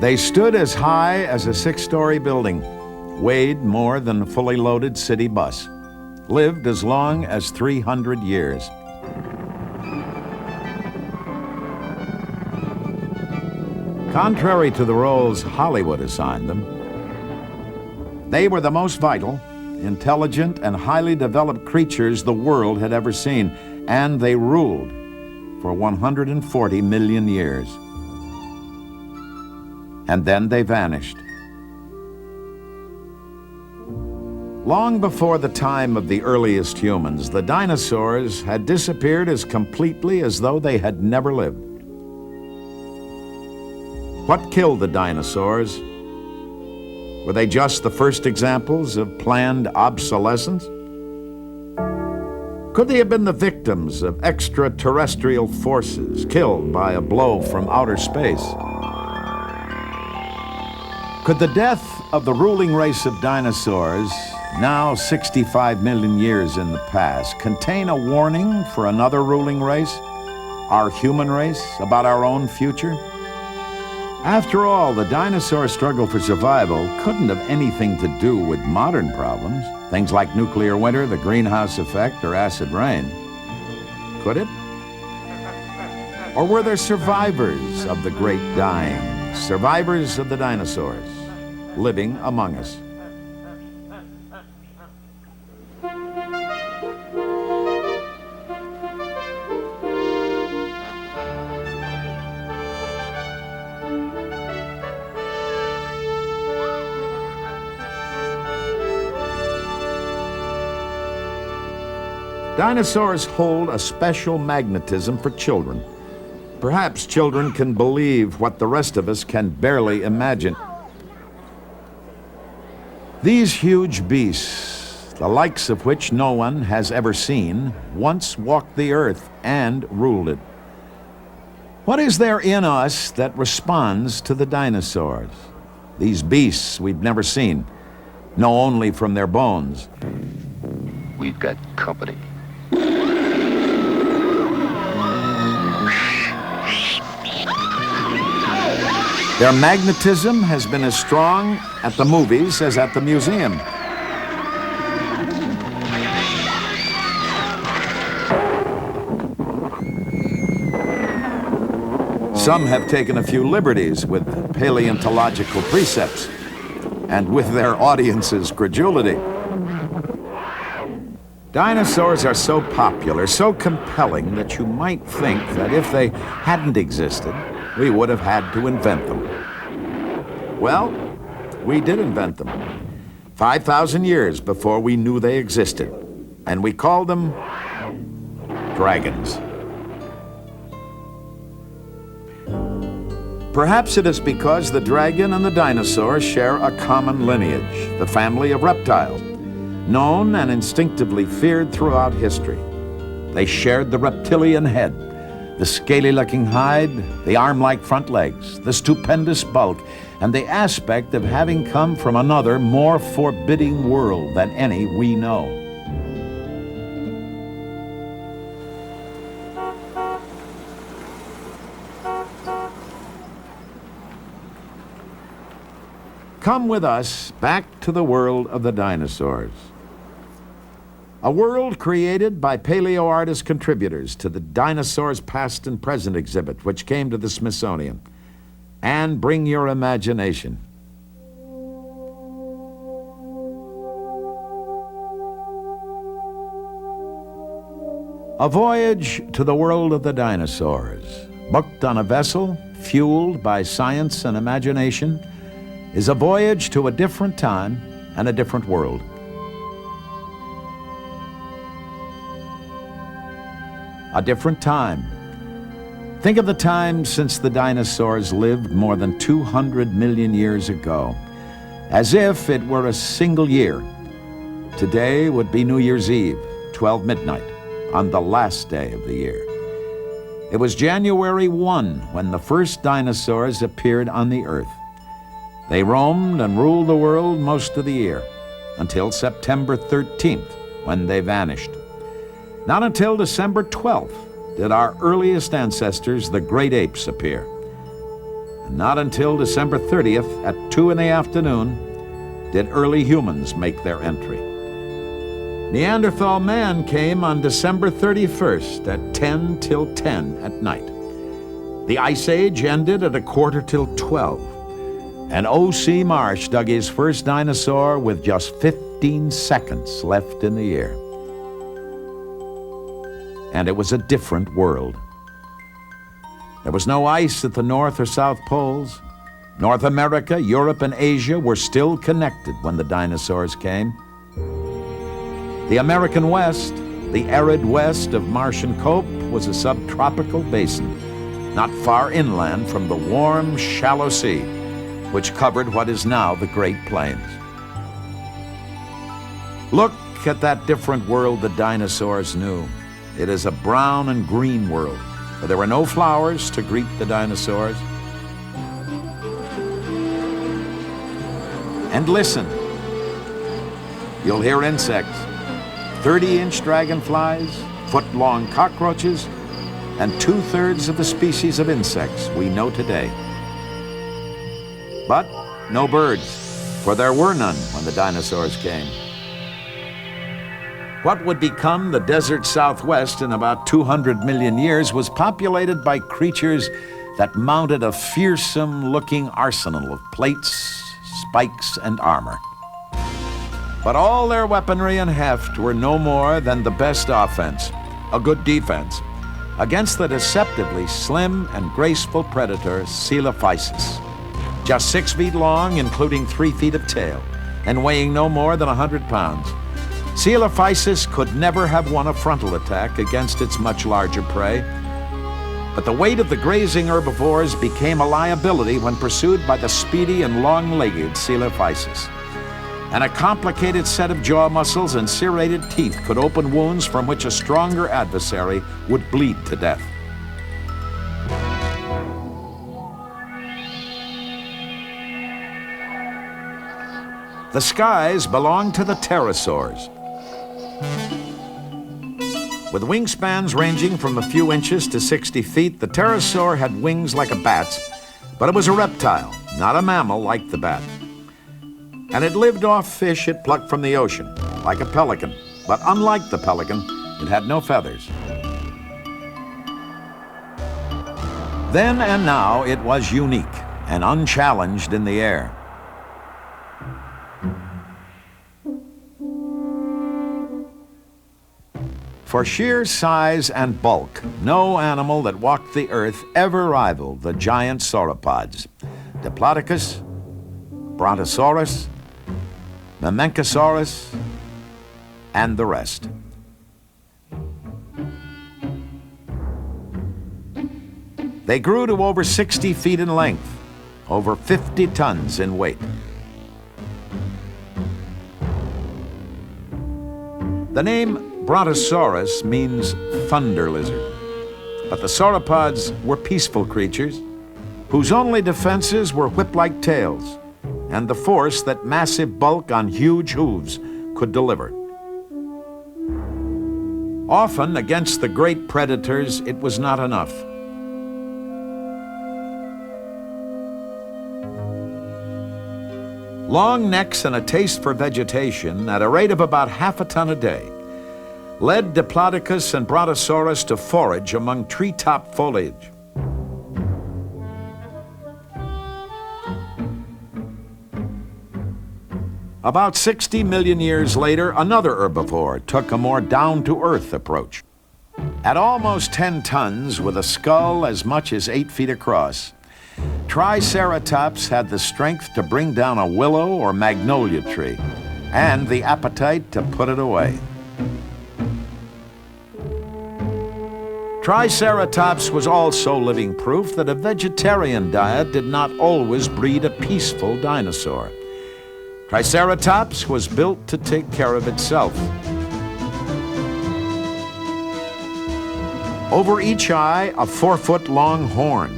They stood as high as a 6-story building, weighed more than a fully loaded city bus, lived as long as 300 years. Contrary to the roles Hollywood assigned them, they were the most vital, intelligent, and highly developed creatures the world had ever seen, and they ruled for 140 million years. And then they vanished. Long before the time of the earliest humans, the dinosaurs had disappeared as completely as though they had never lived. What killed the dinosaurs? Were they just the first examples of planned obsolescence? Could they have been the victims of extraterrestrial forces, killed by a blow from outer space? Could the death of the ruling race of dinosaurs, now 65 million years in the past, contain a warning for another ruling race, our human race, about our own future? After all, the dinosaur struggle for survival couldn't have anything to do with modern problems, things like nuclear winter, the greenhouse effect, or acid rain. Could it? Or were there survivors of the great dying? Survivors of the dinosaurs, living among us. Dinosaurs hold a special magnetism for children. Perhaps children can believe what the rest of us can barely imagine. These huge beasts, the likes of which no one has ever seen, once walked the earth and ruled it. What is there in us that responds to the dinosaurs? These beasts we've never seen, know only from their bones. We've got company. Their magnetism has been as strong at the movies as at the museum. Some have taken a few liberties with paleontological precepts and with their audience's credulity. Dinosaurs are so popular, so compelling, that you might think that if they hadn't existed, we would have had to invent them. Well, we did invent them 5,000 years before we knew they existed, and we called them dragons. Perhaps it is because the dragon and the dinosaur share a common lineage, the family of reptiles, known and instinctively feared throughout history. They shared the reptilian head, the scaly-looking hide, the arm-like front legs, the stupendous bulk, and the aspect of having come from another, more forbidding world than any we know. Come with us back to the world of the dinosaurs. A world created by paleoartist contributors to the Dinosaurs Past and Present exhibit, which came to the Smithsonian. And bring your imagination. A voyage to the world of the dinosaurs, booked on a vessel, fueled by science and imagination, is a voyage to a different time and a different world. A different time. Think of the time since the dinosaurs lived more than 200 million years ago, as if it were a single year. Today would be New Year's Eve, 12 midnight, on the last day of the year. It was January 1 when the first dinosaurs appeared on the earth. They roamed and ruled the world most of the year, until September 13th, when they vanished. Not until December 12th did our earliest ancestors, the great apes, appear. And not until December 30th at 2 in the afternoon did early humans make their entry. Neanderthal man came on December 31st at 10 till 10 at night. The Ice Age ended at 1/4 till 12. And O.C. Marsh dug his first dinosaur with just 15 seconds left in the year. And it was a different world. There was no ice at the North or South Poles. North America, Europe, and Asia were still connected when the dinosaurs came. The American West, the arid west of Martian Cope, was a subtropical basin, not far inland from the warm, shallow sea, which covered what is now the Great Plains. Look at that different world the dinosaurs knew. It is a brown and green world, where there were no flowers to greet the dinosaurs. And listen, you'll hear insects, 30-inch dragonflies, foot-long cockroaches, and 2/3 of the species of insects we know today. But no birds, for there were none when the dinosaurs came. What would become the desert Southwest in about 200 million years was populated by creatures that mounted a fearsome-looking arsenal of plates, spikes, and armor. But all their weaponry and heft were no more than the best offense, a good defense, against the deceptively slim and graceful predator Coelophysis. Just 6 feet long, including 3 feet of tail, and weighing no more than 100 pounds. Coelophysis could never have won a frontal attack against its much larger prey. But the weight of the grazing herbivores became a liability when pursued by the speedy and long-legged Coelophysis. And a complicated set of jaw muscles and serrated teeth could open wounds from which a stronger adversary would bleed to death. The skies belonged to the pterosaurs. With wingspans ranging from a few inches to 60 feet, the pterosaur had wings like a bat's, but it was a reptile, not a mammal like the bat. And it lived off fish it plucked from the ocean, like a pelican. But unlike the pelican, it had no feathers. Then and now, it was unique and unchallenged in the air. For sheer size and bulk, no animal that walked the earth ever rivaled the giant sauropods: Diplodocus, Brontosaurus, Mamenchosaurus, and the rest. They grew to over 60 feet in length, over 50 tons in weight. The name Brontosaurus means thunder lizard, but the sauropods were peaceful creatures whose only defenses were whip-like tails and the force that massive bulk on huge hooves could deliver. Often, against the great predators, it was not enough. Long necks and a taste for vegetation at a rate of about half a ton a day led Diplodocus and Brontosaurus to forage among treetop foliage. About 60 million years later, another herbivore took a more down-to-earth approach. At almost 10 tons, with a skull as much as 8 feet across, Triceratops had the strength to bring down a willow or magnolia tree, and the appetite to put it away. Triceratops was also living proof that a vegetarian diet did not always breed a peaceful dinosaur. Triceratops was built to take care of itself. Over each eye, a 4-foot-long horn.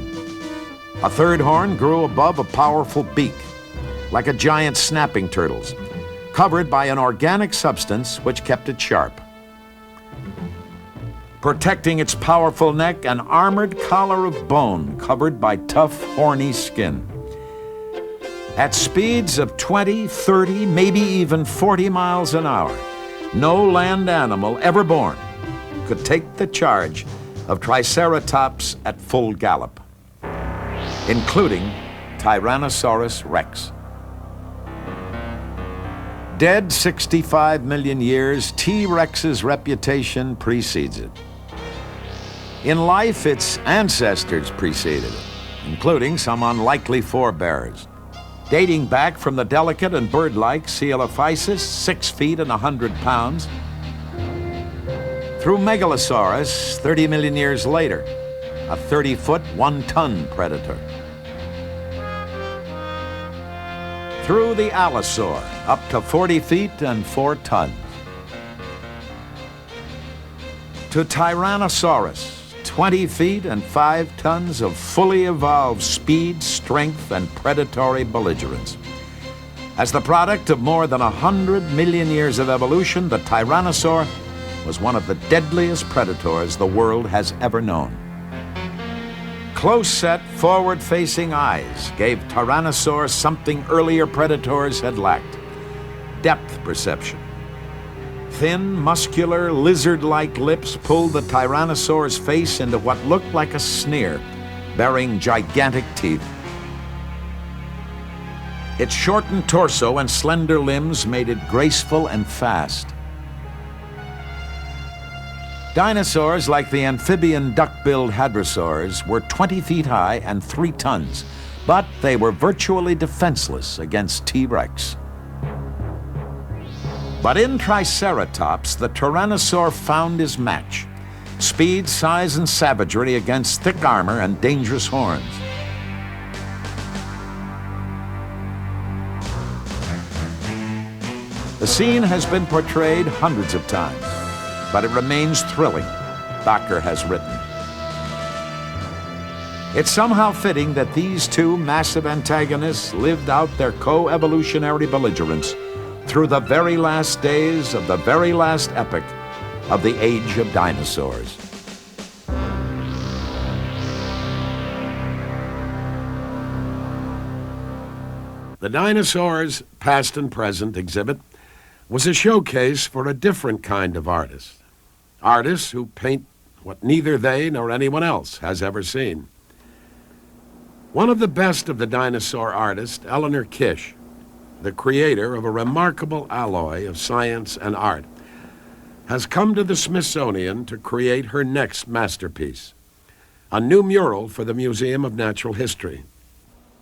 A third horn grew above a powerful beak, like a giant snapping turtle's, covered by an organic substance which kept it sharp. Protecting its powerful neck, an armored collar of bone covered by tough, horny skin. At speeds of 20, 30, maybe even 40 miles an hour, no land animal ever born could take the charge of Triceratops at full gallop, including Tyrannosaurus rex. Dead 65 million years, T-Rex's reputation precedes it. In life, its ancestors preceded it, including some unlikely forebears, dating back from the delicate and bird-like Coelophysis, 6 feet and 100 pounds, through Megalosaurus, 30 million years later, a 30-foot, 1-ton predator. Through the Allosaur, up to 40 feet and 4 tons. To Tyrannosaurus, 20 feet and 5 tons of fully evolved speed, strength, and predatory belligerence. As the product of more than 100 million years of evolution, the Tyrannosaur was one of the deadliest predators the world has ever known. Close-set, forward-facing eyes gave Tyrannosaur something earlier predators had lacked: depth perception. Thin, muscular, lizard-like lips pulled the Tyrannosaur's face into what looked like a sneer, bearing gigantic teeth. Its shortened torso and slender limbs made it graceful and fast. Dinosaurs like the amphibian duck-billed hadrosaurs were 20 feet high and 3 tons, but they were virtually defenseless against T-Rex. But in Triceratops, the Tyrannosaur found his match: speed, size, and savagery against thick armor and dangerous horns. The scene has been portrayed hundreds of times, but it remains thrilling, Bakker has written. It's somehow fitting that these two massive antagonists lived out their co-evolutionary belligerence through the very last days of the very last epoch of the age of dinosaurs. The Dinosaurs Past and Present exhibit was a showcase for a different kind of artist. Artists who paint what neither they nor anyone else has ever seen. One of the best of the dinosaur artists, Eleanor Kish, the creator of a remarkable alloy of science and art, has come to the Smithsonian to create her next masterpiece, a new mural for the Museum of Natural History.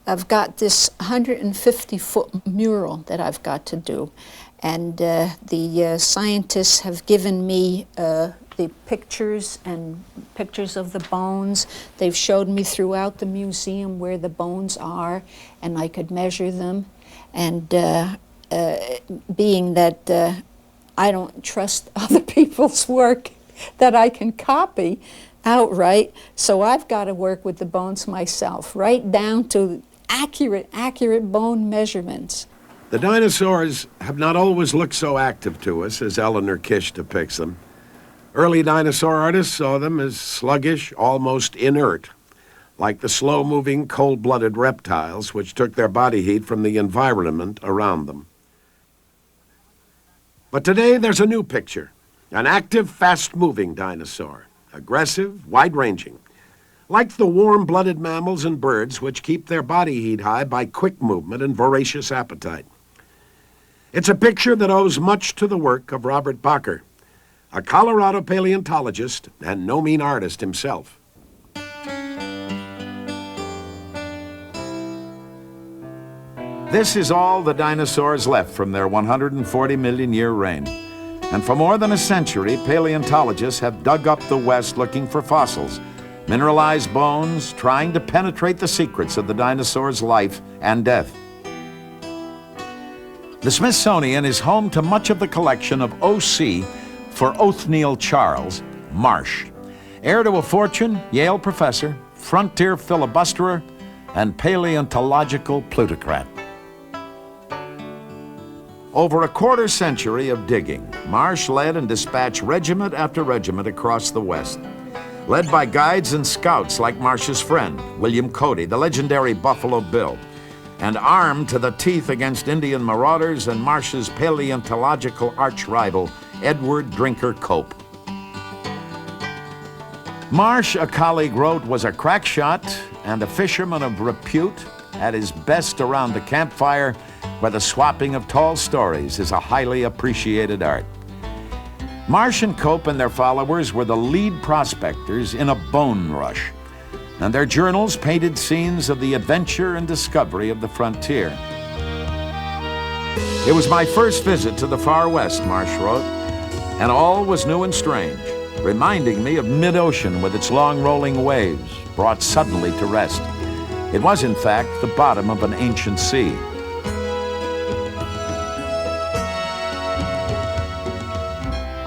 I've got this 150-foot mural that I've got to do, and the scientists have given me the pictures of the bones. They've showed me throughout the museum where the bones are, and I could measure them. And being that I don't trust other people's work that I can copy outright, so I've got to work with the bones myself, right down to accurate bone measurements. The dinosaurs have not always looked so active to us as Eleanor Kish depicts them. Early dinosaur artists saw them as sluggish, almost inert, like the slow-moving, cold-blooded reptiles which took their body heat from the environment around them. But today there's a new picture, an active, fast-moving dinosaur, aggressive, wide-ranging, like the warm-blooded mammals and birds which keep their body heat high by quick movement and voracious appetite. It's a picture that owes much to the work of Robert Bakker, a Colorado paleontologist and no mean artist himself. This is all the dinosaurs left from their 140 million year reign. And for more than a century, paleontologists have dug up the West looking for fossils, mineralized bones, trying to penetrate the secrets of the dinosaurs' life and death. The Smithsonian is home to much of the collection of O.C. for Othniel Charles Marsh, heir to a fortune, Yale professor, frontier filibusterer, and paleontological plutocrat. Over a quarter century of digging, Marsh led and dispatched regiment after regiment across the West, led by guides and scouts like Marsh's friend, William Cody, the legendary Buffalo Bill, and armed to the teeth against Indian marauders and Marsh's paleontological arch-rival, Edward Drinker Cope. Marsh, a colleague wrote, was a crack shot and a fisherman of repute, at his best around the campfire, where the swapping of tall stories is a highly appreciated art. Marsh and Cope and their followers were the lead prospectors in a bone rush, and their journals painted scenes of the adventure and discovery of the frontier. It was my first visit to the far west, Marsh wrote, and all was new and strange, reminding me of mid-ocean with its long rolling waves, brought suddenly to rest. It was, in fact, the bottom of an ancient sea.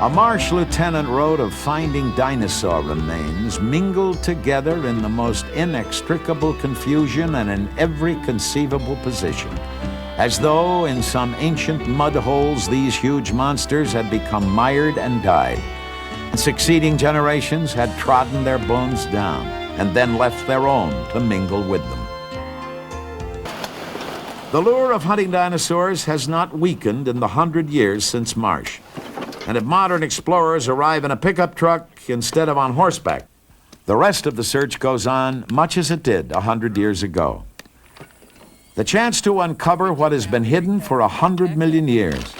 A Marsh lieutenant wrote of finding dinosaur remains mingled together in the most inextricable confusion and in every conceivable position, as though in some ancient mud holes these huge monsters had become mired and died, and succeeding generations had trodden their bones down and then left their own to mingle with them. The lure of hunting dinosaurs has not weakened in the 100 years since Marsh. And if modern explorers arrive in a pickup truck instead of on horseback, the rest of the search goes on much as it did 100 years ago. The chance to uncover what has been hidden for 100 million years,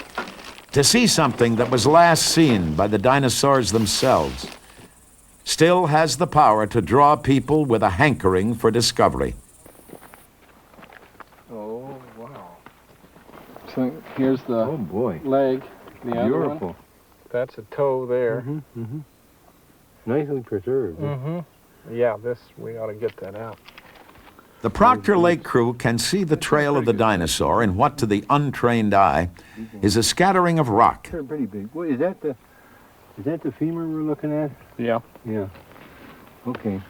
to see something that was last seen by the dinosaurs themselves, still has the power to draw people with a hankering for discovery. Oh, wow. So here's the Oh, boy. leg, the other Beautiful. one. That's a toe there. Nicely preserved. Yeah, we ought to get that out. The Proctor Lake crew can see the trail of the dinosaur in what to the untrained eye is a scattering of rock. They're pretty big. What, is that the femur we're looking at? Yeah. Yeah. Okay.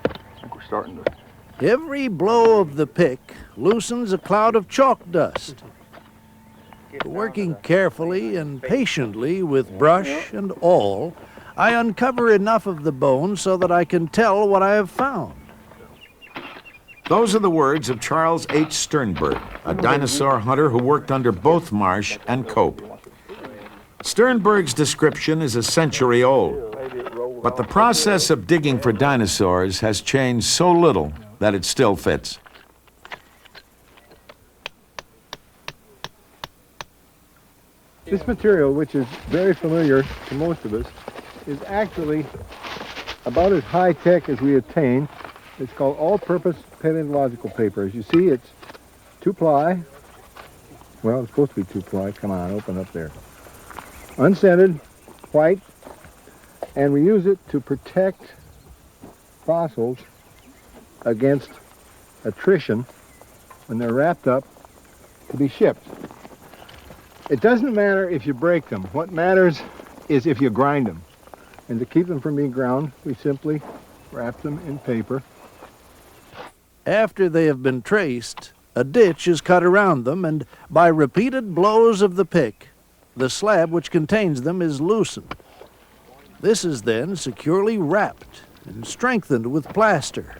I think we're starting to... Every blow of the pick loosens a cloud of chalk dust. Working carefully and patiently with brush and awl, I uncover enough of the bone so that I can tell what I have found. Those are the words of Charles H. Sternberg, a dinosaur hunter who worked under both Marsh and Cope. Sternberg's description is a century old, but the process of digging for dinosaurs has changed so little that it still fits. This material, which is very familiar to most of us, is actually about as high-tech as we attain. It's called all-purpose paleontological paper. As you see, it's 2-ply. Well, it's supposed to be 2-ply. Come on, open up there. Unscented, white, and we use it to protect fossils against attrition when they're wrapped up to be shipped. It doesn't matter if you break them. What matters is if you grind them. And to keep them from being ground, we simply wrap them in paper. After they have been traced, a ditch is cut around them, and by repeated blows of the pick, the slab which contains them is loosened. This is then securely wrapped and strengthened with plaster.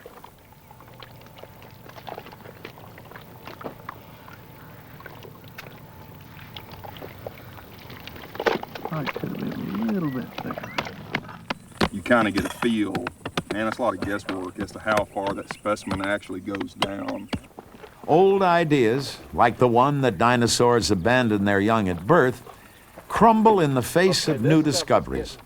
You kind of get a feel, and it's a lot of guesswork as to how far that specimen actually goes down. Old ideas, like the one that dinosaurs abandoned their young at birth, crumble in the face of new discoveries.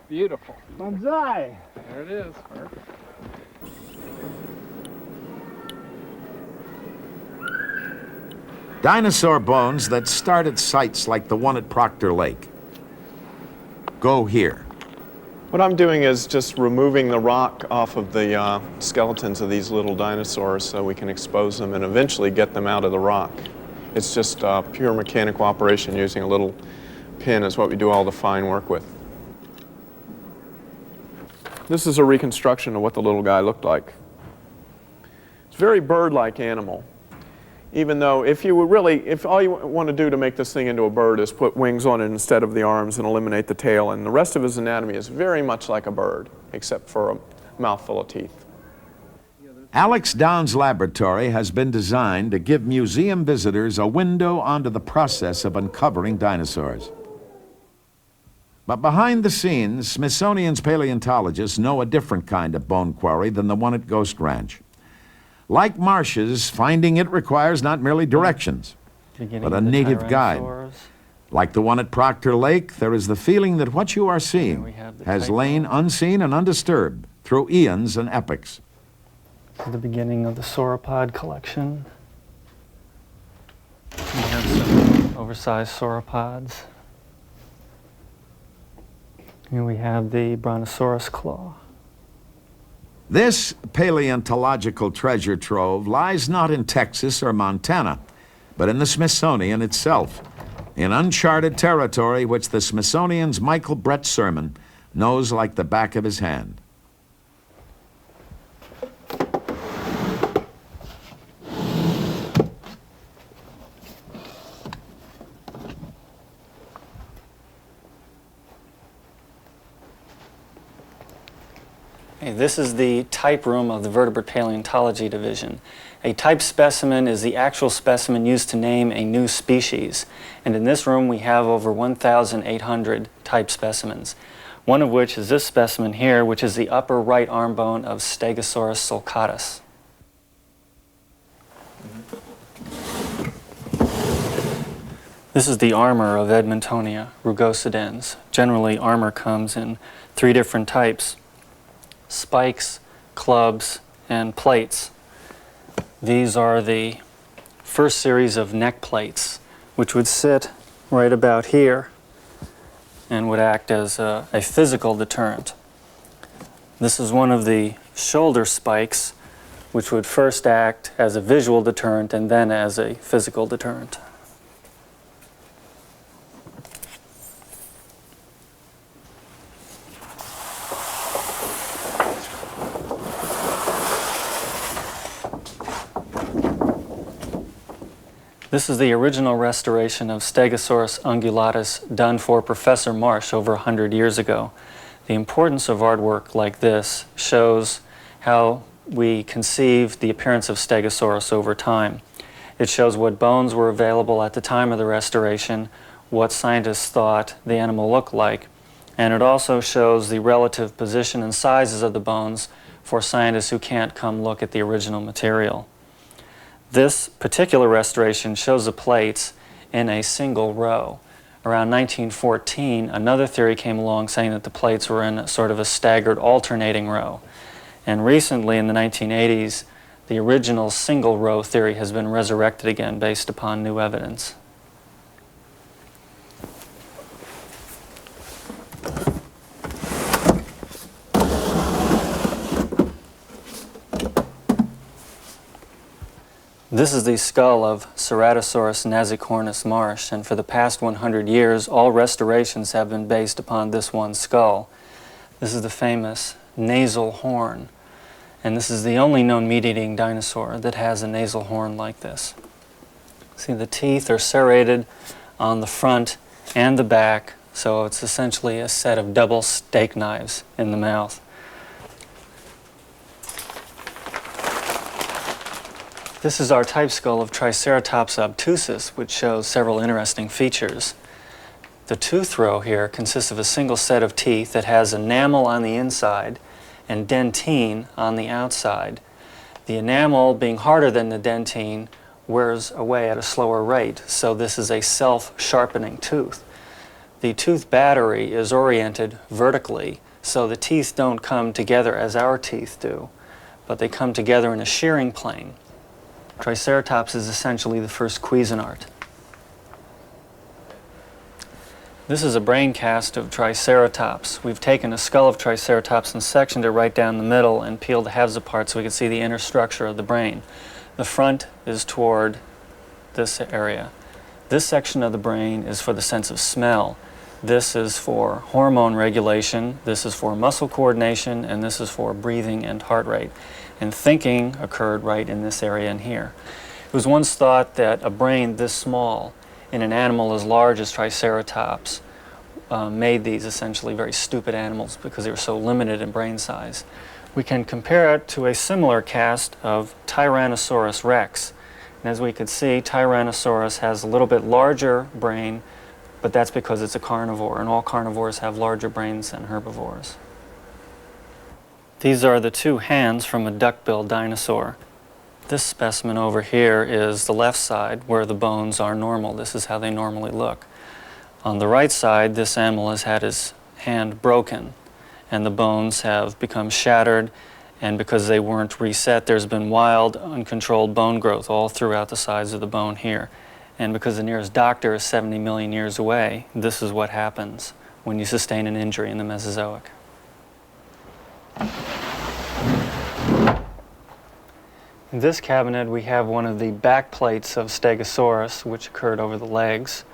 Beautiful. Banzai! There it is. Perfect. Dinosaur bones that start at sites like the one at Proctor Lake go here, What I'm doing is just removing the rock off of the skeletons of these little dinosaurs so we can expose them and eventually get them out of the rock. It's just pure mechanical operation using a little pin is what we do all the fine work with. This is a reconstruction of what the little guy looked like. It's a very bird-like animal. Even though if all you want to do to make this thing into a bird is put wings on it instead of the arms and eliminate the tail, and the rest of his anatomy is very much like a bird, except for a mouthful of teeth. Alex Downs' laboratory has been designed to give museum visitors a window onto the process of uncovering dinosaurs. But behind the scenes, Smithsonian's paleontologists know a different kind of bone quarry than the one at Ghost Ranch. Like Marsh's, finding it requires not merely directions, but a native guide. Like the one at Proctor Lake, there is the feeling that what you are seeing has lain unseen and undisturbed through eons and epochs. This is the beginning of the sauropod collection. We have some oversized sauropods. Here we have the brontosaurus claw. This paleontological treasure trove lies not in Texas or Montana, but in the Smithsonian itself, in uncharted territory which the Smithsonian's Michael Brett Sermon knows like the back of his hand. This is the type room of the Vertebrate Paleontology Division. A type specimen is the actual specimen used to name a new species. And in this room we have over 1,800 type specimens. One of which is this specimen here, which is the upper right arm bone of Stegosaurus sulcatus. This is the armor of Edmontonia rugosidens. Generally, armor comes in 3 different types: spikes, clubs, and plates. These are the first series of neck plates, which would sit right about here and would act as a physical deterrent. This is one of the shoulder spikes, which would first act as a visual deterrent and then as a physical deterrent. This is the original restoration of Stegosaurus ungulatus done for Professor Marsh over 100 years ago. The importance of artwork like this shows how we conceived the appearance of Stegosaurus over time. It shows what bones were available at the time of the restoration, what scientists thought the animal looked like, and it also shows the relative position and sizes of the bones for scientists who can't come look at the original material. This particular restoration shows the plates in a single row. Around 1914, another theory came along saying that the plates were in sort of a staggered alternating row. And recently, in the 1980s, the original single row theory has been resurrected again based upon new evidence. This is the skull of Ceratosaurus nasicornis Marsh, and for the past 100 years, all restorations have been based upon this one skull. This is the famous nasal horn, and this is the only known meat-eating dinosaur that has a nasal horn like this. See, the teeth are serrated on the front and the back, so it's essentially a set of double steak knives in the mouth. This is our type skull of Triceratops obtusus, which shows several interesting features. The tooth row here consists of a single set of teeth that has enamel on the inside and dentine on the outside. The enamel, being harder than the dentine, wears away at a slower rate, so this is a self-sharpening tooth. The tooth battery is oriented vertically, so the teeth don't come together as our teeth do, but they come together in a shearing plane. Triceratops is essentially the first Cuisinart. This is a brain cast of Triceratops. We've taken a skull of Triceratops and sectioned it right down the middle and peeled the halves apart so we can see the inner structure of the brain. The front is toward this area. This section of the brain is for the sense of smell. This is for hormone regulation, this is for muscle coordination, and this is for breathing and heart rate. And thinking occurred right in this area in here. It was once thought that a brain this small in an animal as large as Triceratops made these essentially very stupid animals because they were so limited in brain size. We can compare it to a similar cast of Tyrannosaurus rex. And as we could see, Tyrannosaurus has a little bit larger brain, but that's because it's a carnivore, and all carnivores have larger brains than herbivores. These are the two hands from a duck-billed dinosaur. This specimen over here is the left side where the bones are normal. This is how they normally look. On the right side, this animal has had his hand broken, and the bones have become shattered, and because they weren't reset, there's been wild, uncontrolled bone growth all throughout the sides of the bone here. And because the nearest doctor is 70 million years away, this is what happens when you sustain an injury in the Mesozoic. In this cabinet, we have one of the back plates of Stegosaurus, which occurred over the legs.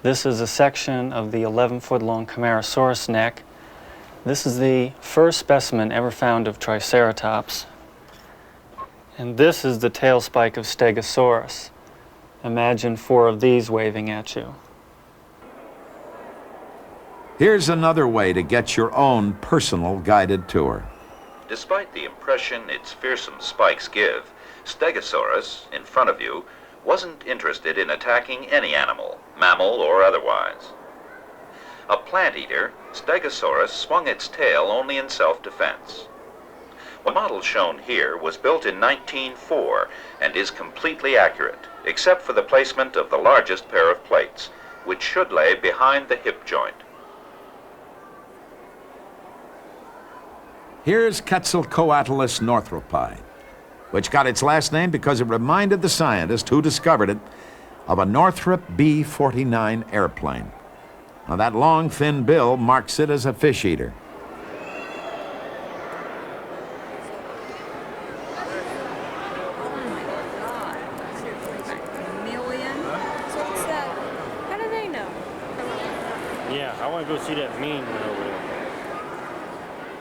This is a section of the 11-foot-long Camarasaurus neck. This is the first specimen ever found of Triceratops. And this is the tail spike of Stegosaurus. Imagine 4 of these waving at you. Here's another way to get your own personal guided tour. Despite the impression its fearsome spikes give, Stegosaurus, in front of you, wasn't interested in attacking any animal, mammal or otherwise. A plant eater, Stegosaurus swung its tail only in self-defense. The model shown here was built in 1904 and is completely accurate, except for the placement of the largest pair of plates, which should lay behind the hip joint. Here's Quetzalcoatlus northropi, which got its last name because it reminded the scientist who discovered it of a Northrop B-49 airplane. Now that long, thin bill marks it as a fish eater. How do they know? Yeah, I want to go see that mean one over there.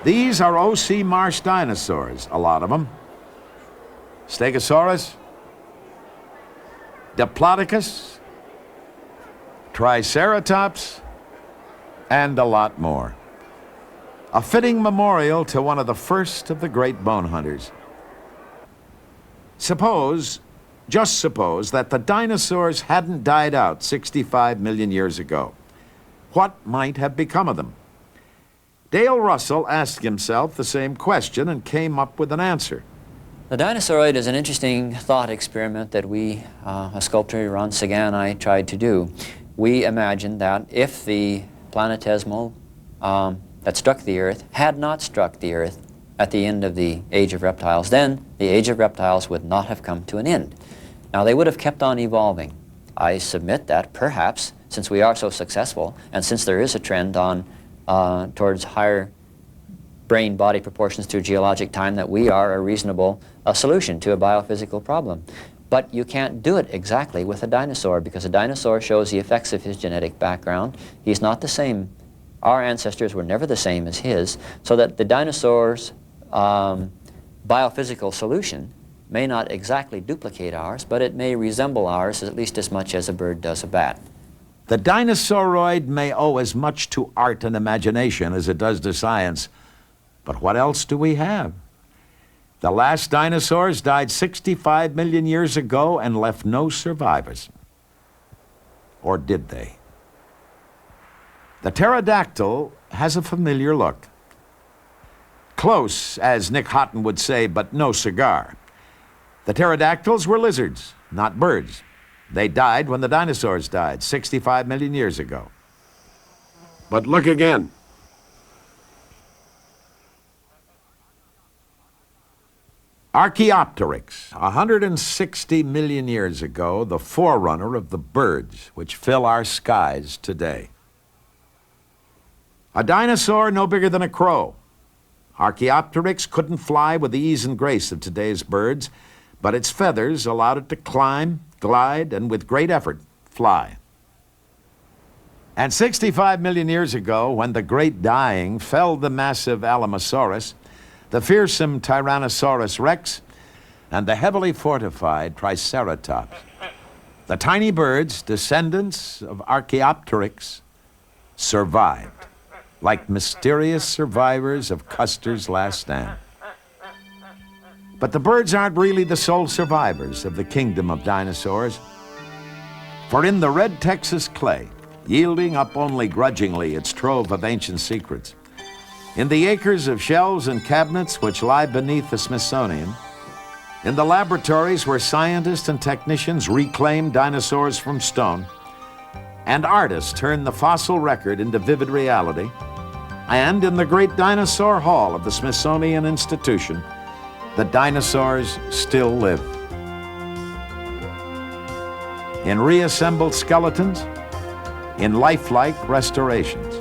These are O.C. marsh dinosaurs, a lot of them. Stegosaurus, Diplodocus, Triceratops, and a lot more. A fitting memorial to one of the first of the great bone hunters. Suppose, just suppose, that the dinosaurs hadn't died out 65 million years ago. What might have become of them? Dale Russell asked himself the same question and came up with an answer. The Dinosauroid is an interesting thought experiment that we, a sculptor, Ron Sagan and I, tried to do. We imagined that if the planetesimal that struck the Earth had not struck the Earth at the end of the Age of Reptiles, then the Age of Reptiles would not have come to an end. Now, they would have kept on evolving. I submit that perhaps, since we are so successful, and since there is a trend on towards higher brain-body proportions through geologic time, that we are a reasonable solution to a biophysical problem. But you can't do it exactly with a dinosaur, because a dinosaur shows the effects of his genetic background. He's not the same. Our ancestors were never the same as his, so that the dinosaur's biophysical solution may not exactly duplicate ours, but it may resemble ours at least as much as a bird does a bat. The Dinosauroid may owe as much to art and imagination as it does to science. But what else do we have? The last dinosaurs died 65 million years ago and left no survivors. Or did they? The pterodactyl has a familiar look. Close, as Nick Houghton would say, but no cigar. The pterodactyls were lizards, not birds. They died when the dinosaurs died, 65 million years ago. But look again. Archaeopteryx, 160 million years ago, the forerunner of the birds which fill our skies today. A dinosaur no bigger than a crow. Archaeopteryx couldn't fly with the ease and grace of today's birds, but its feathers allowed it to climb, glide, and with great effort, fly. And 65 million years ago, when the Great Dying felled the massive Alamosaurus, the fearsome Tyrannosaurus rex, and the heavily fortified Triceratops, the tiny birds, descendants of Archaeopteryx, survived, like mysterious survivors of Custer's Last Stand. But the birds aren't really the sole survivors of the kingdom of dinosaurs. For in the red Texas clay, yielding up only grudgingly its trove of ancient secrets, in the acres of shelves and cabinets which lie beneath the Smithsonian, in the laboratories where scientists and technicians reclaim dinosaurs from stone, and artists turn the fossil record into vivid reality, and in the great dinosaur hall of the Smithsonian Institution, the dinosaurs still live. In reassembled skeletons, in lifelike restorations,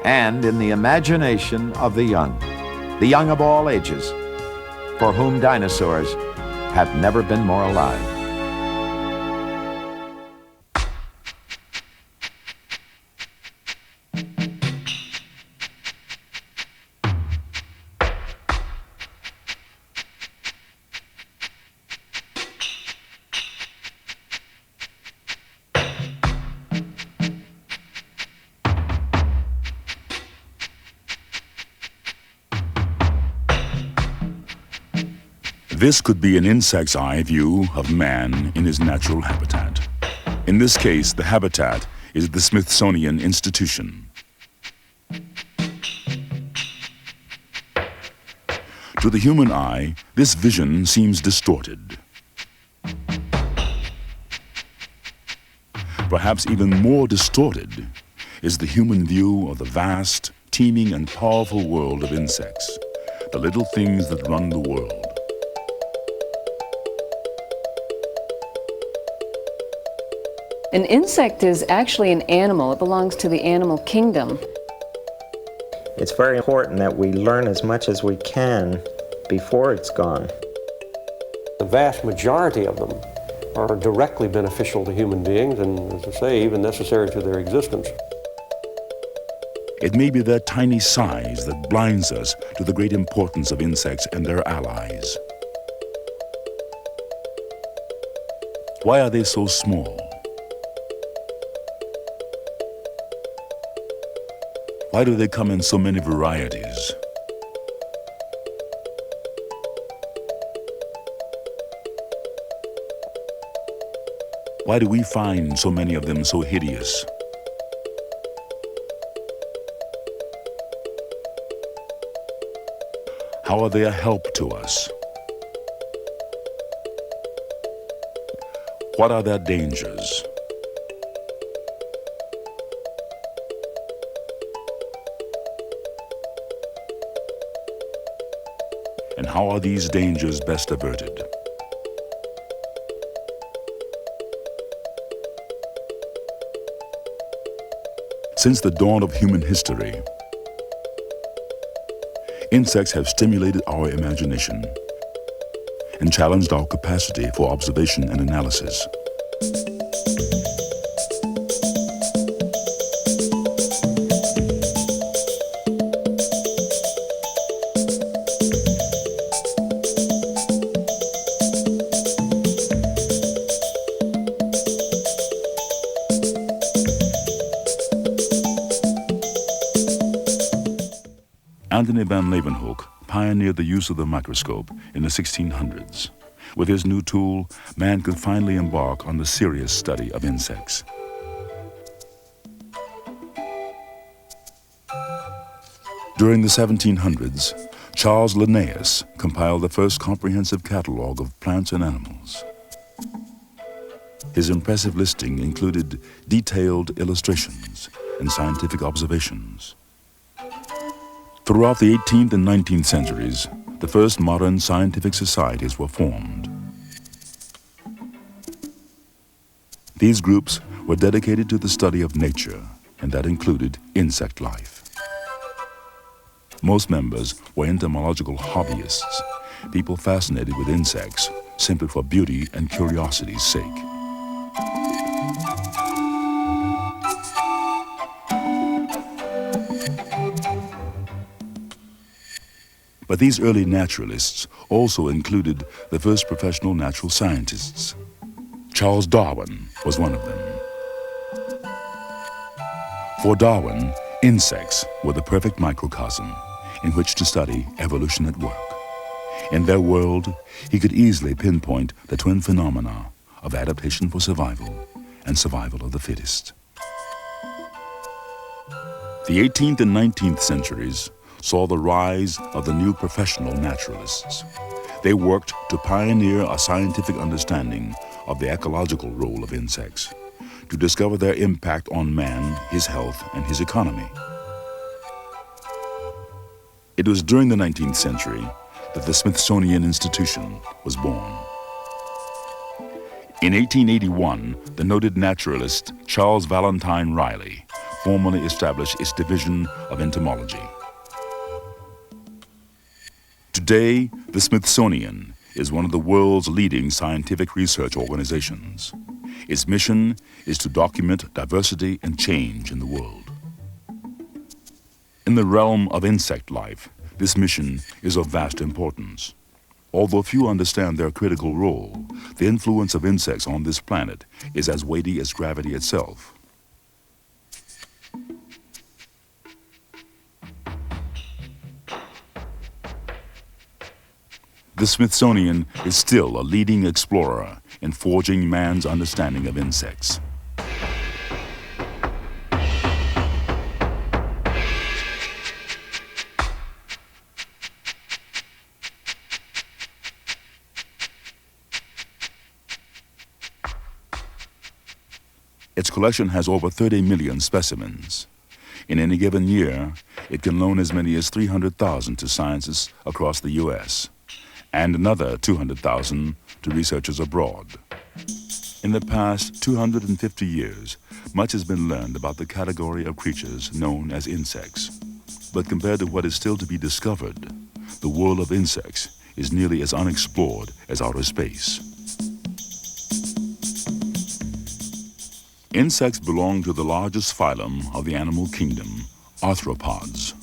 and in the imagination of the young of all ages, for whom dinosaurs have never been more alive. This could be an insect's eye view of man in his natural habitat. In this case, the habitat is the Smithsonian Institution. To the human eye, this vision seems distorted. Perhaps even more distorted is the human view of the vast, teeming, and powerful world of insects, the little things that run the world. An insect is actually an animal. It belongs to the animal kingdom. It's very important that we learn as much as we can before it's gone. The vast majority of them are directly beneficial to human beings and, as I say, even necessary to their existence. It may be their tiny size that blinds us to the great importance of insects and their allies. Why are they so small? Why do they come in so many varieties? Why do we find so many of them so hideous? How are they a help to us? What are their dangers? And how are these dangers best averted? Since the dawn of human history, insects have stimulated our imagination and challenged our capacity for observation and analysis. Antony van Leeuwenhoek pioneered the use of the microscope in the 1600s. With his new tool, man could finally embark on the serious study of insects. During the 1700s, Charles Linnaeus compiled the first comprehensive catalog of plants and animals. His impressive listing included detailed illustrations and scientific observations. Throughout the 18th and 19th centuries, the first modern scientific societies were formed. These groups were dedicated to the study of nature, and that included insect life. Most members were entomological hobbyists, people fascinated with insects simply for beauty and curiosity's sake. But these early naturalists also included the first professional natural scientists. Charles Darwin was one of them. For Darwin, insects were the perfect microcosm in which to study evolution at work. In their world, he could easily pinpoint the twin phenomena of adaptation for survival and survival of the fittest. The 18th and 19th centuries saw the rise of the new professional naturalists. They worked to pioneer a scientific understanding of the ecological role of insects, to discover their impact on man, his health, and his economy. It was during the 19th century that the Smithsonian Institution was born. In 1881, the noted naturalist Charles Valentine Riley formally established its division of entomology. Today, the Smithsonian is one of the world's leading scientific research organizations. Its mission is to document diversity and change in the world. In the realm of insect life, this mission is of vast importance. Although few understand their critical role, the influence of insects on this planet is as weighty as gravity itself. The Smithsonian is still a leading explorer in forging man's understanding of insects. Its collection has over 30 million specimens. In any given year, it can loan as many as 300,000 to scientists across the U.S., and another 200,000 to researchers abroad. In the past 250 years, much has been learned about the category of creatures known as insects. But compared to what is still to be discovered, the world of insects is nearly as unexplored as outer space. Insects belong to the largest phylum of the animal kingdom, arthropods.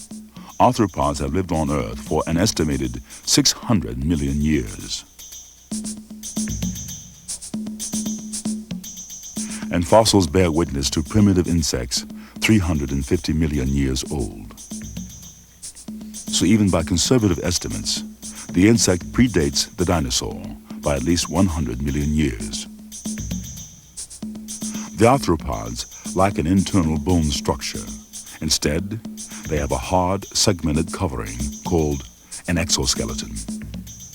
Arthropods have lived on Earth for an estimated 600 million years. And fossils bear witness to primitive insects 350 million years old. So even by conservative estimates, the insect predates the dinosaur by at least 100 million years. The arthropods lack an internal bone structure. Instead, they have a hard, segmented covering called an exoskeleton.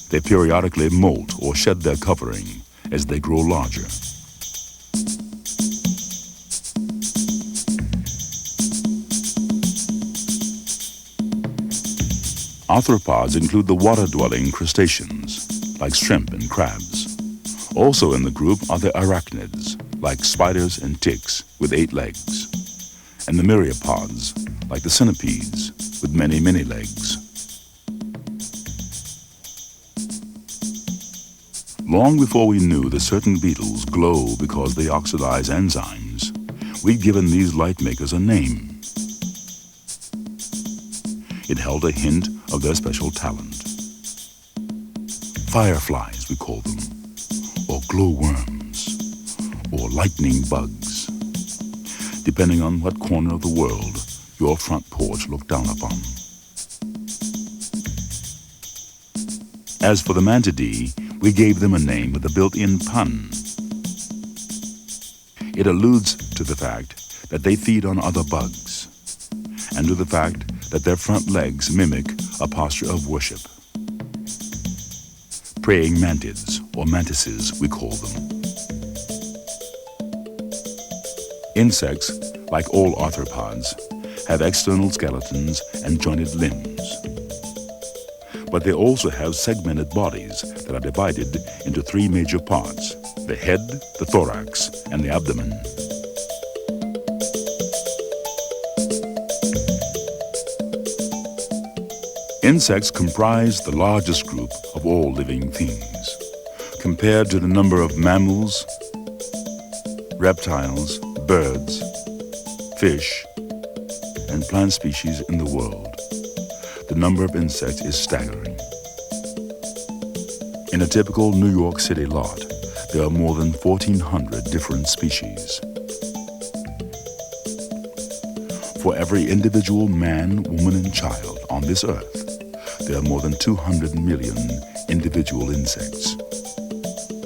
They periodically molt or shed their covering as they grow larger. Arthropods include the water-dwelling crustaceans, like shrimp and crabs. Also in the group are the arachnids, like spiders and ticks with 8 legs, and the myriapods, like the centipedes, with many legs. Long before we knew that certain beetles glow because they oxidize enzymes, we'd given these light makers a name. It held a hint of their special talent. Fireflies, we call them, or glowworms, or lightning bugs, depending on what corner of the world your front porch looked down upon. As for the mantidae, we gave them a name with a built-in pun. It alludes to the fact that they feed on other bugs, and to the fact that their front legs mimic a posture of worship. Praying mantids, or mantises, we call them. Insects, like all arthropods, have external skeletons and jointed limbs. But they also have segmented bodies that are divided into 3 major parts: the head, the thorax, and the abdomen. Insects comprise the largest group of all living things. Compared to the number of mammals, reptiles, birds, fish, and plant species in the world, the number of insects is staggering. In a typical New York City lot, there are more than 1,400 different species. For every individual man, woman, and child on this earth, there are more than 200 million individual insects.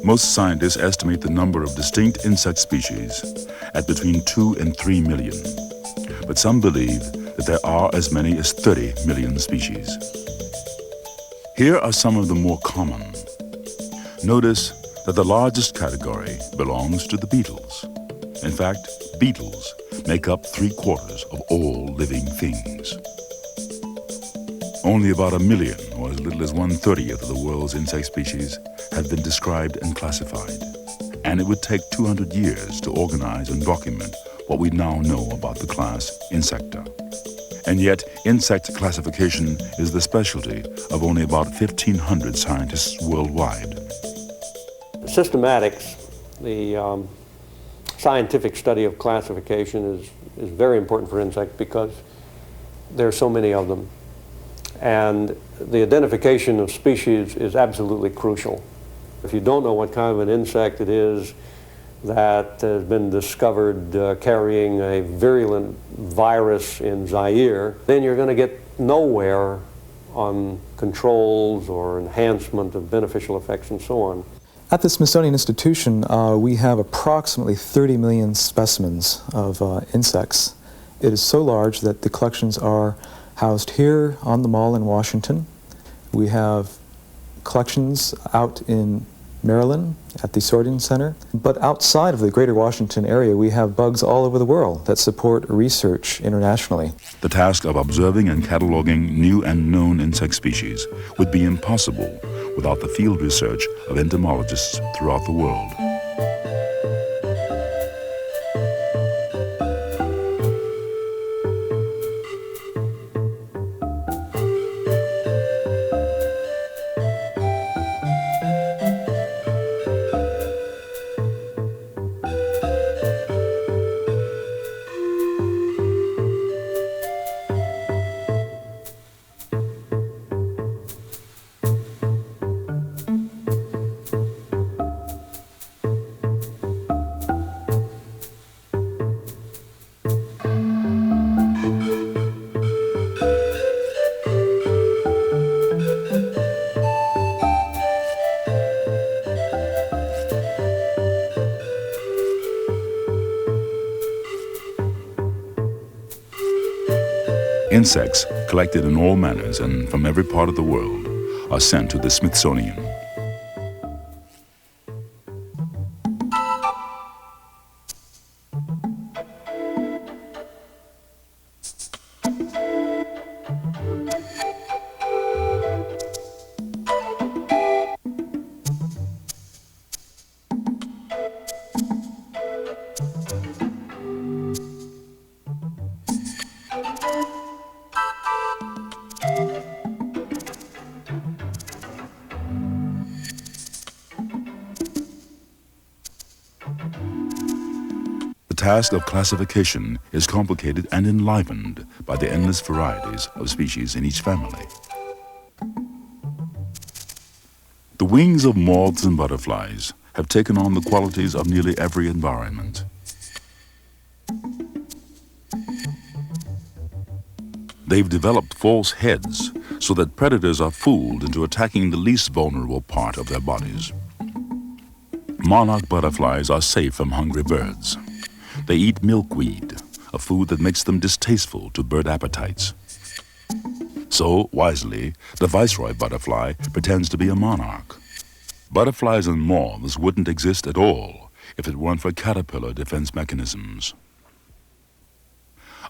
Most scientists estimate the number of distinct insect species at between 2 and 3 million, but some believe that there are as many as 30 million species. Here are some of the more common. Notice that the largest category belongs to the beetles. In fact, beetles make up 3/4 of all living things. Only about 1 million, or as little as 1/30th of the world's insect species, have been described and classified. And it would take 200 years to organize and document what we now know about the class Insecta. And yet, insect classification is the specialty of only about 1,500 scientists worldwide. Systematics, the scientific study of classification, is very important for insects because there are so many of them. And the identification of species is absolutely crucial. If you don't know what kind of an insect it is that has been discovered carrying a virulent virus in Zaire, then you're going to get nowhere on controls or enhancement of beneficial effects and so on. At the Smithsonian Institution, we have approximately 30 million specimens of insects. It is so large that the collections are housed here on the Mall in Washington. We have collections out in Maryland at the Sorting Center. But outside of the greater Washington area, we have bugs all over the world that support research internationally. The task of observing and cataloging new and known insect species would be impossible without the field research of entomologists throughout the world. Insects, collected in all manners and from every part of the world, are sent to the Smithsonian. The task of classification is complicated and enlivened by the endless varieties of species in each family. The wings of moths and butterflies have taken on the qualities of nearly every environment. They've developed false heads so that predators are fooled into attacking the least vulnerable part of their bodies. Monarch butterflies are safe from hungry birds. They eat milkweed, a food that makes them distasteful to bird appetites. So, wisely, the viceroy butterfly pretends to be a monarch. Butterflies and moths wouldn't exist at all if it weren't for caterpillar defense mechanisms.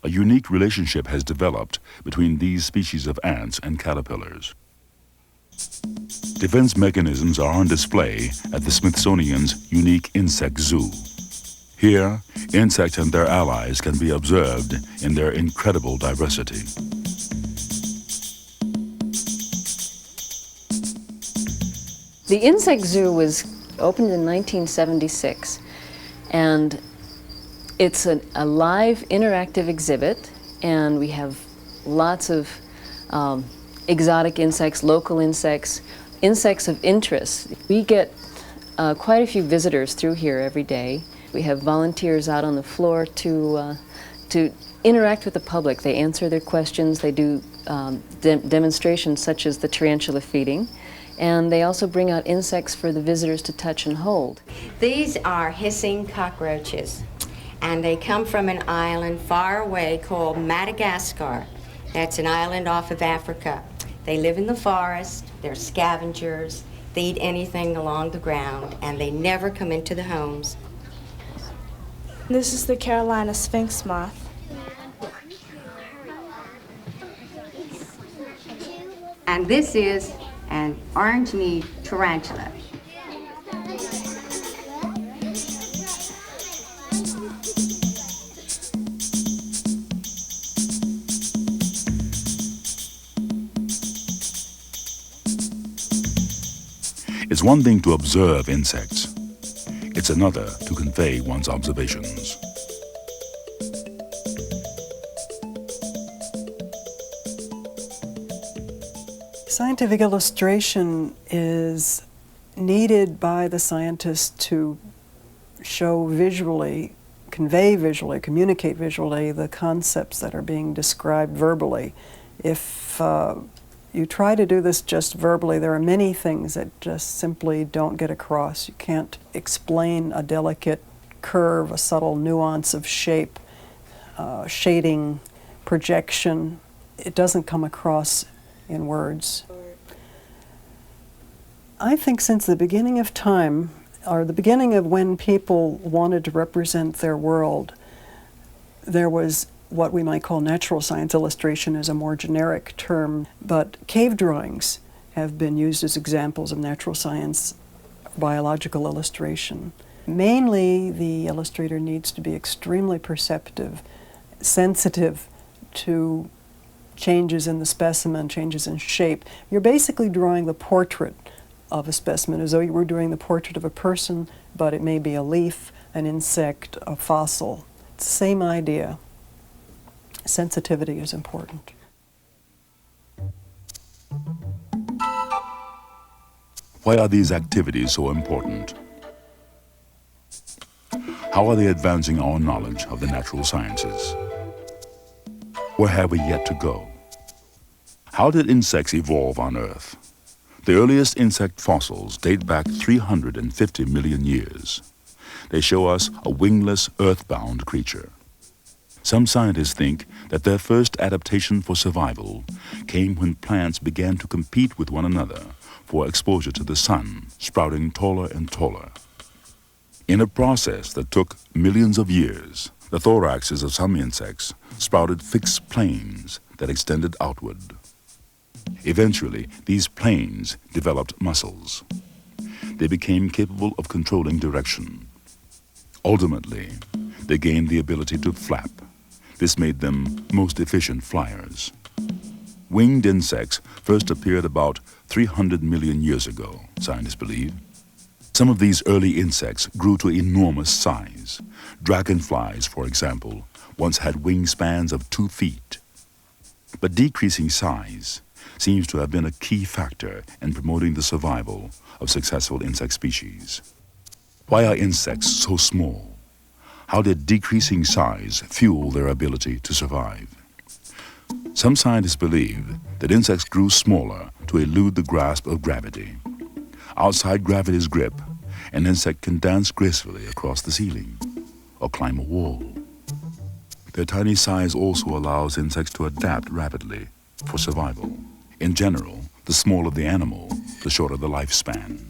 A unique relationship has developed between these species of ants and caterpillars. Defense mechanisms are on display at the Smithsonian's unique insect zoo. Here, insects and their allies can be observed in their incredible diversity. The insect zoo was opened in 1976, and it's a live interactive exhibit, and we have lots of exotic insects, local insects, insects of interest. We get quite a few visitors through here every day. We have volunteers out on the floor to interact with the public. They answer their questions, they do demonstrations such as the tarantula feeding, and they also bring out insects for the visitors to touch and hold. These are hissing cockroaches, and they come from an island far away called Madagascar. That's an island off of Africa. They live in the forest, they're scavengers, they eat anything along the ground, and they never come into the homes. This is the Carolina Sphinx moth. And this is an orange-kneed tarantula. It's one thing to observe insects. It's another to convey one's observations. Scientific illustration is needed by the scientist to show visually, convey visually, communicate visually the concepts that are being described verbally. If you try to do this just verbally, there are many things that just simply don't get across. You can't explain a delicate curve, a subtle nuance of shape, shading, projection. It doesn't come across in words. I think since the beginning of time, or the beginning of when people wanted to represent their world, there was what we might call natural science illustration is a more generic term, but cave drawings have been used as examples of natural science biological illustration. Mainly, the illustrator needs to be extremely perceptive, sensitive to changes in the specimen, changes in shape. You're basically drawing the portrait of a specimen as though you were doing the portrait of a person, but it may be a leaf, an insect, a fossil. It's the same idea. Sensitivity is important. Why are these activities so important? How are they advancing our knowledge of the natural sciences? Where have we yet to go? How did insects evolve on Earth? The earliest insect fossils date back 350 million years. They show us a wingless, earthbound creature. Some scientists think that their first adaptation for survival came when plants began to compete with one another for exposure to the sun, sprouting taller and taller. In a process that took millions of years, the thoraxes of some insects sprouted fixed planes that extended outward. Eventually, these planes developed muscles. They became capable of controlling direction. Ultimately, they gained the ability to flap. This made them most efficient flyers. Winged insects first appeared about 300 million years ago, scientists believe. Some of these early insects grew to enormous size. Dragonflies, for example, once had wingspans of 2 feet. But decreasing size seems to have been a key factor in promoting the survival of successful insect species. Why are insects so small? How did decreasing size fuel their ability to survive? Some scientists believe that insects grew smaller to elude the grasp of gravity. Outside gravity's grip, an insect can dance gracefully across the ceiling or climb a wall. Their tiny size also allows insects to adapt rapidly for survival. In general, the smaller the animal, the shorter the lifespan.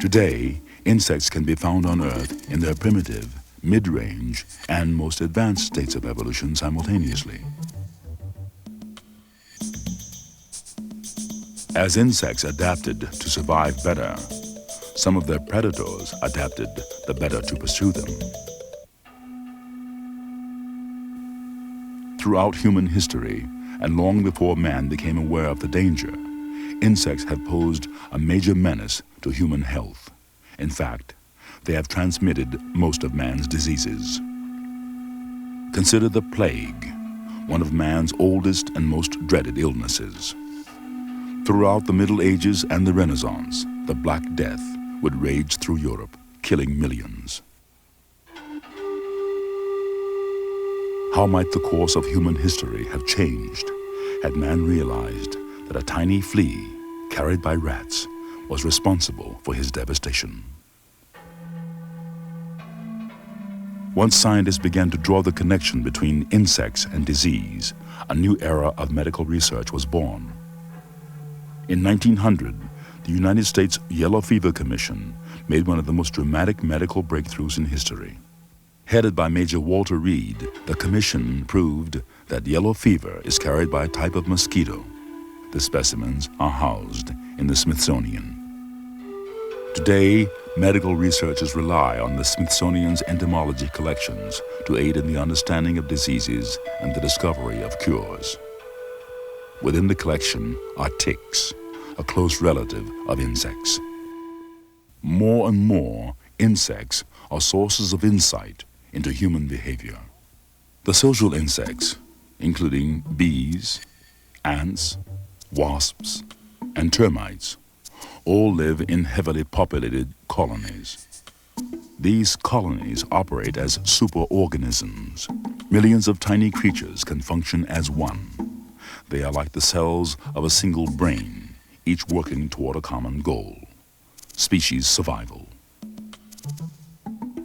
Today, insects can be found on Earth in their primitive, mid-range, and most advanced states of evolution simultaneously. As insects adapted to survive better, some of their predators adapted the better to pursue them. Throughout human history, and long before man became aware of the danger, insects have posed a major menace to human health. In fact, they have transmitted most of man's diseases. Consider the plague, one of man's oldest and most dreaded illnesses. Throughout the Middle Ages and the Renaissance, the Black Death would rage through Europe, killing millions. How might the course of human history have changed had man realized that a tiny flea carried by rats was responsible for his devastation? Once scientists began to draw the connection between insects and disease, a new era of medical research was born. In 1900, the United States Yellow Fever Commission made one of the most dramatic medical breakthroughs in history. Headed by Major Walter Reed, the commission proved that yellow fever is carried by a type of mosquito. The specimens are housed in the Smithsonian. Today, medical researchers rely on the Smithsonian's entomology collections to aid in the understanding of diseases and the discovery of cures. Within the collection are ticks, a close relative of insects. More and more, insects are sources of insight into human behavior. The social insects, including bees, ants, wasps, and termites, all live in heavily populated colonies. These colonies operate as superorganisms. Millions of tiny creatures can function as one. They are like the cells of a single brain, each working toward a common goal: species survival.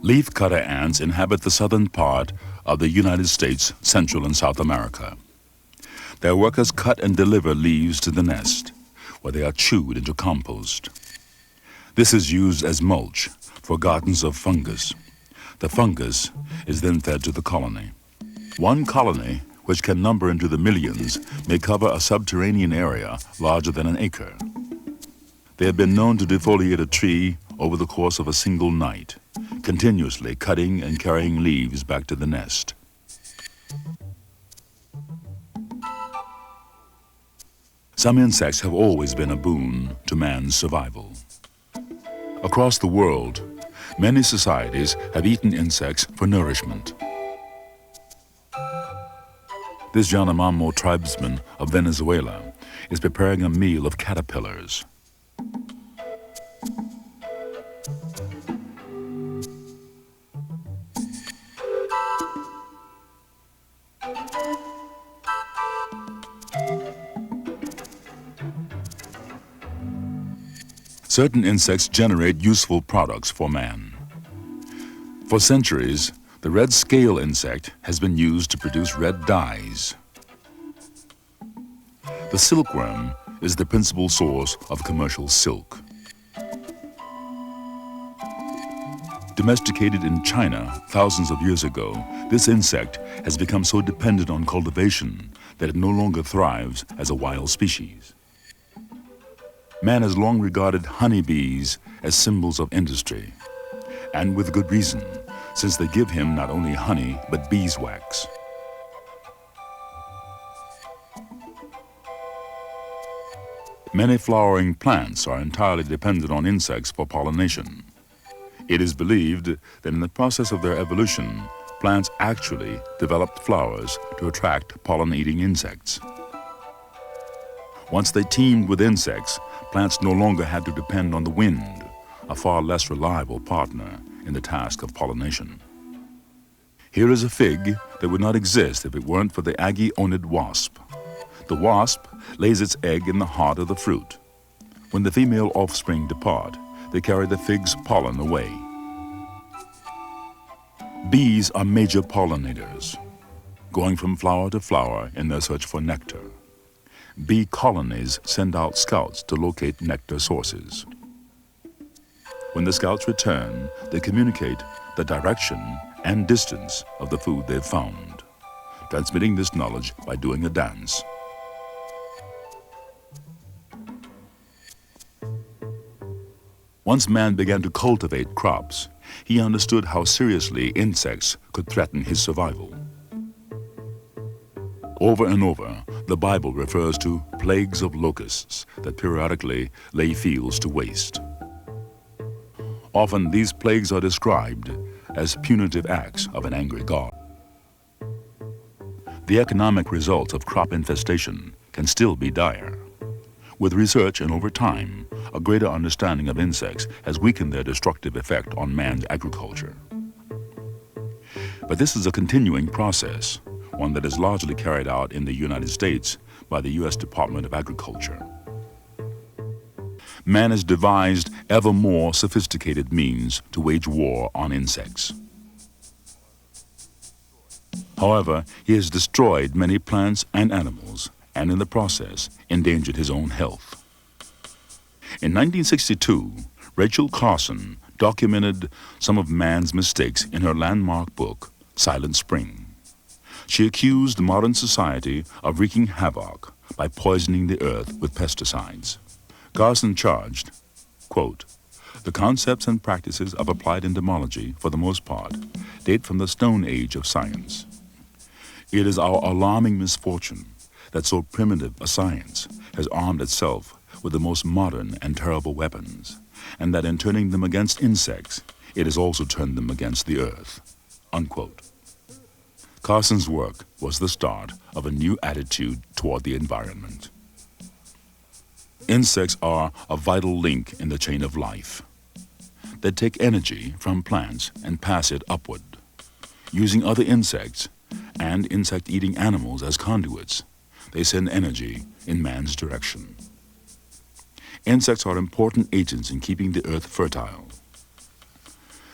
Leafcutter ants inhabit the southern part of the United States, Central and South America. Their workers cut and deliver leaves to the nest, where they are chewed into compost. This is used as mulch for gardens of fungus. The fungus is then fed to the colony. One colony, which can number into the millions, may cover a subterranean area larger than an acre. They have been known to defoliate a tree over the course of a single night, continuously cutting and carrying leaves back to the nest. Some insects have always been a boon to man's survival. Across the world, many societies have eaten insects for nourishment. This Yanomamo tribesman of Venezuela is preparing a meal of caterpillars. Certain insects generate useful products for man. For centuries, the red scale insect has been used to produce red dyes. The silkworm is the principal source of commercial silk. Domesticated in China thousands of years ago, this insect has become so dependent on cultivation that it no longer thrives as a wild species. Man has long regarded honeybees as symbols of industry, and with good reason, since they give him not only honey, but beeswax. Many flowering plants are entirely dependent on insects for pollination. It is believed that in the process of their evolution, plants actually developed flowers to attract pollen-eating insects. Once they teemed with insects, plants no longer had to depend on the wind, a far less reliable partner in the task of pollination. Here is a fig that would not exist if it weren't for the Aggie-onid wasp. The wasp lays its egg in the heart of the fruit. When the female offspring depart, they carry the fig's pollen away. Bees are major pollinators, going from flower to flower in their search for nectar. Bee colonies send out scouts to locate nectar sources. When the scouts return, they communicate the direction and distance of the food they've found, transmitting this knowledge by doing a dance. Once man began to cultivate crops, he understood how seriously insects could threaten his survival. Over and over, the Bible refers to plagues of locusts that periodically lay fields to waste. Often these plagues are described as punitive acts of an angry God. The economic results of crop infestation can still be dire. With research and over time, a greater understanding of insects has weakened their destructive effect on man's agriculture. But this is a continuing process, one that is largely carried out in the United States by the U.S. Department of Agriculture. Man has devised ever more sophisticated means to wage war on insects. However, he has destroyed many plants and animals, and in the process, endangered his own health. In 1962, Rachel Carson documented some of man's mistakes in her landmark book, Silent Spring. She accused modern society of wreaking havoc by poisoning the earth with pesticides. Carson charged, quote, "The concepts and practices of applied entomology, for the most part, date from the Stone Age of science. It is our alarming misfortune that so primitive a science has armed itself with the most modern and terrible weapons, and that in turning them against insects, it has also turned them against the earth." Unquote. Carson's work was the start of a new attitude toward the environment. Insects are a vital link in the chain of life. They take energy from plants and pass it upward. Using other insects and insect-eating animals as conduits, they send energy in man's direction. Insects are important agents in keeping the earth fertile.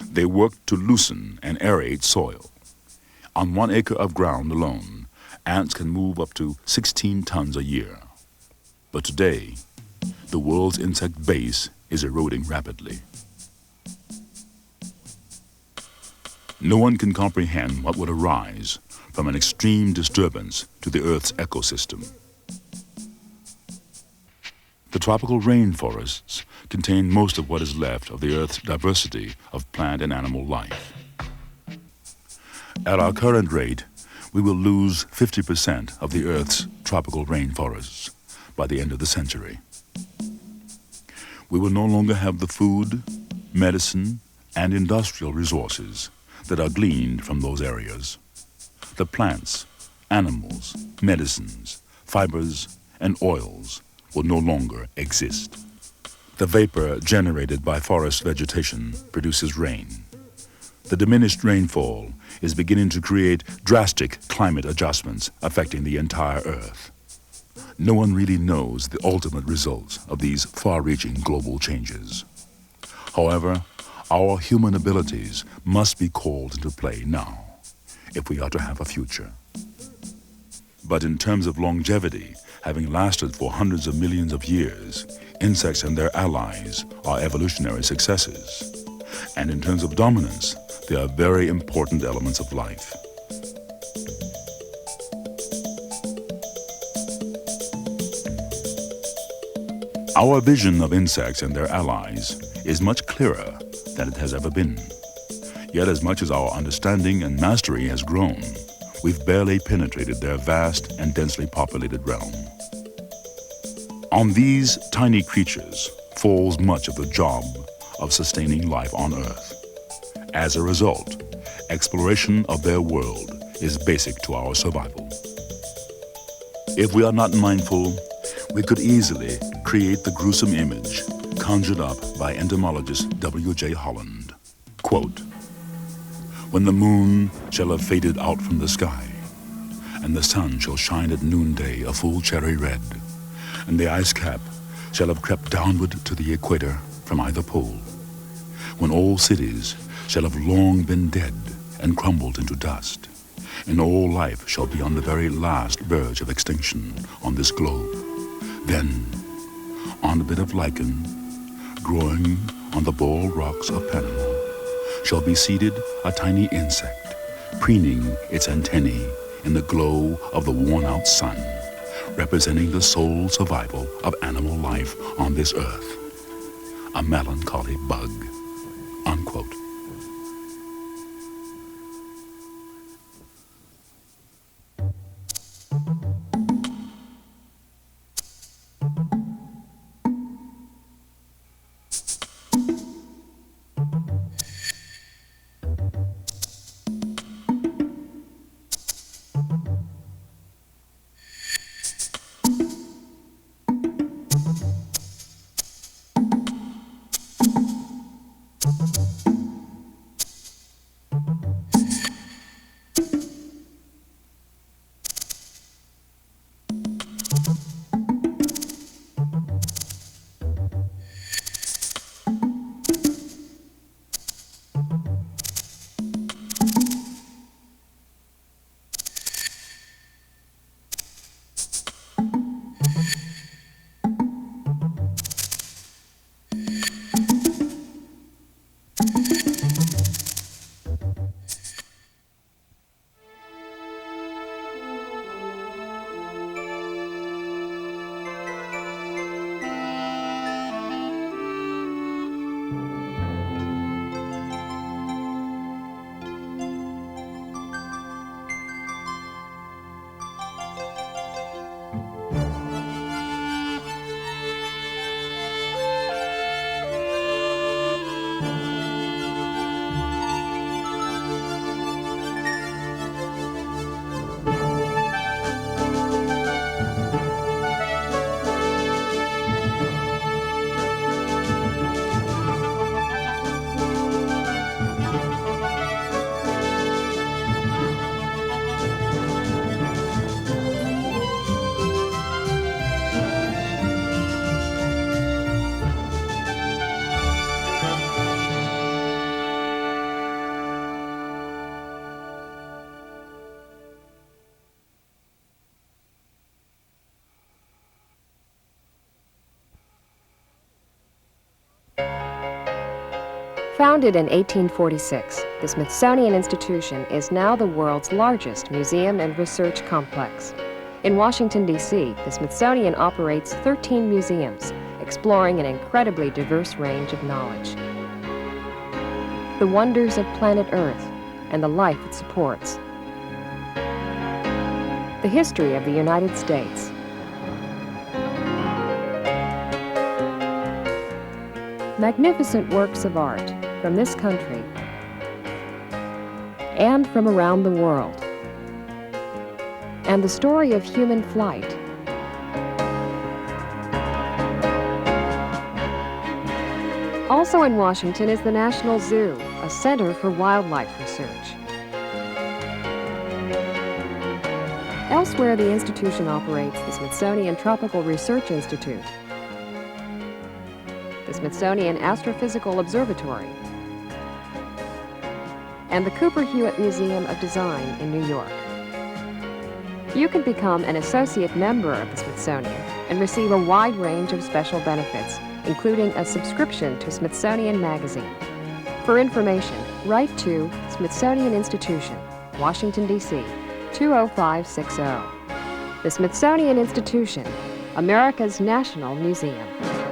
They work to loosen and aerate soil. On 1 acre of ground alone, ants can move up to 16 tons a year. But today, the world's insect base is eroding rapidly. No one can comprehend what would arise from an extreme disturbance to the Earth's ecosystem. The tropical rainforests contain most of what is left of the Earth's diversity of plant and animal life. At our current rate, we will lose 50% of the Earth's tropical rainforests by the end of the century. We will no longer have the food, medicine, and industrial resources that are gleaned from those areas. The plants, animals, medicines, fibers, and oils will no longer exist. The vapor generated by forest vegetation produces rain. The diminished rainfall is beginning to create drastic climate adjustments affecting the entire Earth. No one really knows the ultimate results of these far-reaching global changes. However, our human abilities must be called into play now if we are to have a future. But in terms of longevity, having lasted for hundreds of millions of years, insects and their allies are evolutionary successes. And in terms of dominance, they are very important elements of life. Our vision of insects and their allies is much clearer than it has ever been. Yet as much as our understanding and mastery has grown, we've barely penetrated their vast and densely populated realm. On these tiny creatures falls much of the job of sustaining life on Earth. As a result, exploration of their world is basic to our survival. If we are not mindful, we could easily create the gruesome image conjured up by entomologist W.J. Holland. Quote, "When the moon shall have faded out from the sky, and the sun shall shine at noonday a full cherry red, and the ice cap shall have crept downward to the equator from either pole, when all cities shall have long been dead and crumbled into dust, and all life shall be on the very last verge of extinction on this globe, then on a bit of lichen growing on the bald rocks of Panama shall be seated a tiny insect, preening its antennae in the glow of the worn-out sun, representing the sole survival of animal life on this earth, a melancholy bug." Unquote. Founded in 1846, the Smithsonian Institution is now the world's largest museum and research complex. In Washington, D.C., the Smithsonian operates 13 museums, exploring an incredibly diverse range of knowledge. The wonders of planet Earth and the life it supports. The history of the United States. Magnificent works of art from this country and from around the world. And the story of human flight. Also in Washington is the National Zoo, a center for wildlife research. Elsewhere, the institution operates the Smithsonian Tropical Research Institute, the Smithsonian Astrophysical Observatory, and the Cooper Hewitt Museum of Design in New York. You can become an associate member of the Smithsonian and receive a wide range of special benefits, including a subscription to Smithsonian Magazine. For information, write to Smithsonian Institution, Washington, D.C., 20560. The Smithsonian Institution, America's National Museum.